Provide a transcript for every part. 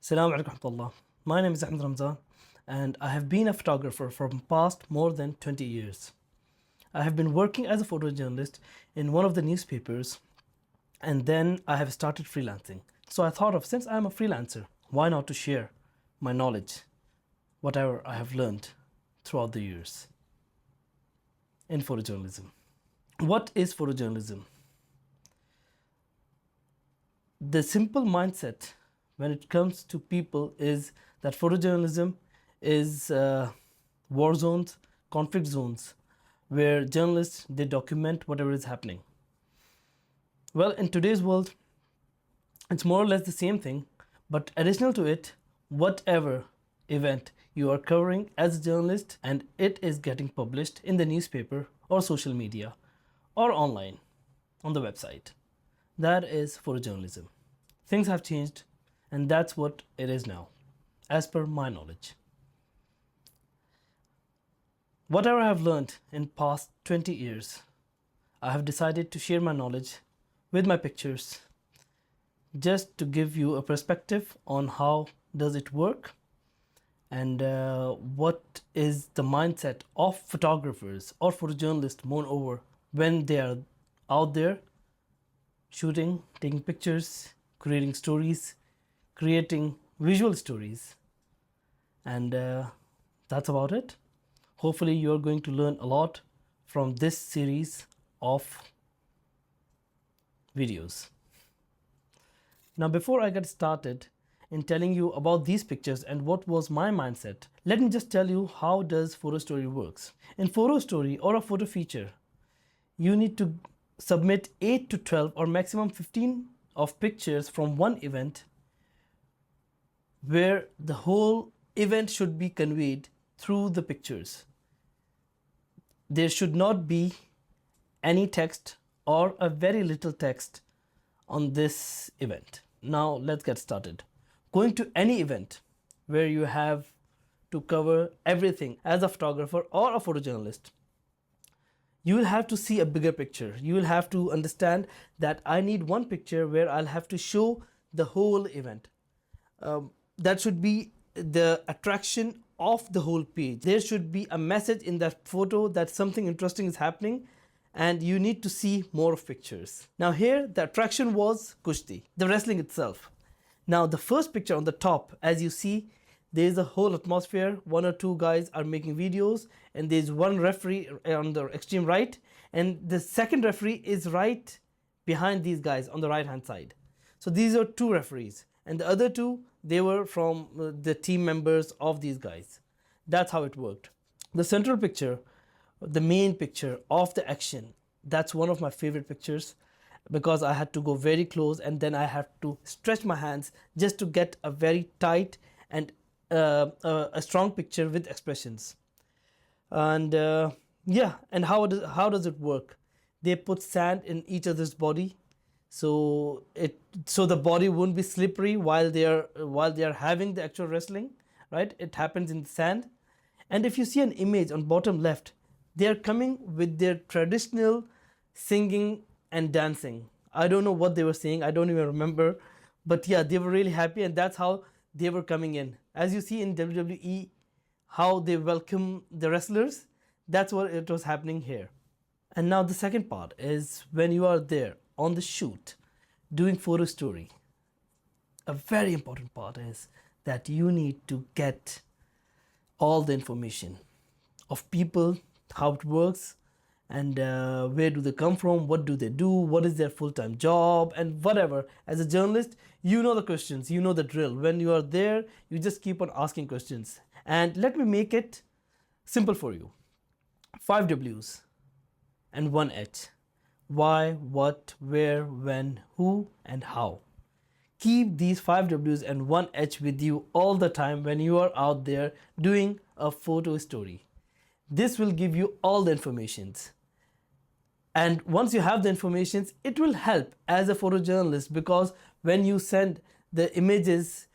Assalamu alaikum warahmatullah. My name is Ahmed Ramzan and I have been a photographer for past more than 20 years. I have been working as a photojournalist in one of the newspapers and then I have started freelancing. So I thought of, since I am a freelancer, why not to share my knowledge, whatever I have learned throughout the years in photojournalism. What is photojournalism? The simple mindset when it comes to people is that photojournalism is war zones, conflict zones, where journalists, they document whatever is happening. Well, in today's world, it's more or less the same thing, but additional to it, whatever event you are covering as a journalist and it is getting published in the newspaper or social media or online on the website, that is photojournalism. Things have changed and that's what it is now, as per my knowledge. Whatever I have learned in past 20 years, I have decided to share my knowledge with my pictures just to give you a perspective on how does it work and what is the mindset of photographers or photojournalists moreover when they are out there shooting, taking pictures, creating stories, creating visual stories, and that's about it. Hopefully you're going to learn a lot from this series of videos. Now, before I get started in telling you about these pictures and what was my mindset, let me just tell you how does photo story works. In photo story or a photo feature, you need to submit 8 to 12 or maximum 15 of pictures from one event where the whole event should be conveyed through the pictures. There should not be any text or a very little text on this event. Now let's get started. Going to any event where you have to cover everything as a photographer or a photojournalist, you will have to see a bigger picture. You will have to understand that I need one picture where I'll have to show the whole event. That should be the attraction of the whole page. There should be a message in that photo that something interesting is happening and you need to see more of pictures. Now here the attraction was kushti, the wrestling itself. Now the first picture on the top, as you see, there is a whole atmosphere. One or two guys are making videos and there's one referee on the extreme right and the second referee is right behind these guys on the right hand side. So these are two referees and the other two, they were from the team members of these guys. That's how it worked. The central picture, the main picture of the action, that's one of my favorite pictures because I had to go very close and then I had to stretch my hands just to get a very tight and a strong picture with expressions. And yeah, and how does it work? They put sand in each other's body so the body won't be slippery while they are having the actual wrestling, right? It happens in the sand. And if you see an image on bottom left, they are coming with their traditional singing and dancing. I don't know what they were saying, I don't even remember, but yeah, they were really happy and that's how they were coming in. As you see in WWE, how they welcome the wrestlers, that's what it was happening here. And now the second part is when you are there on the shoot doing photo story. A very important part is that you need to get all the information of people, how it works, and where do they come from, what do they do, what is their full-time job, and whatever. As a journalist, you know the questions, you know the drill. When you are there, you just keep on asking questions. And let me make it simple for you. 5 W's and 1 H. Why, what, where, when, who, and how. Keep these 5 W's and 1 H with you all the time when you are out there doing a photo story. This will give you all the informations. And once you have the informations, it will help as a photojournalist because when you send the images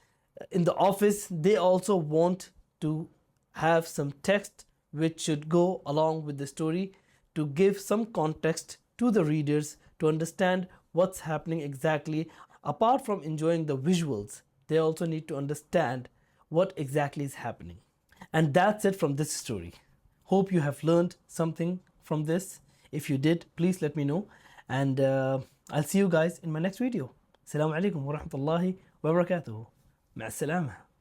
in the office, they also want to have some text which should go along with the story to give some context to the readers to understand what's happening exactly. Apart from enjoying the visuals, they also need to understand what exactly is happening. And that's it from this story. Hope you have learned something from this. If you did, please let me know. And I'll see you guys in my next video. Assalamu alaikum wa rahmatullahi wa barakatuhu. مع السلامة.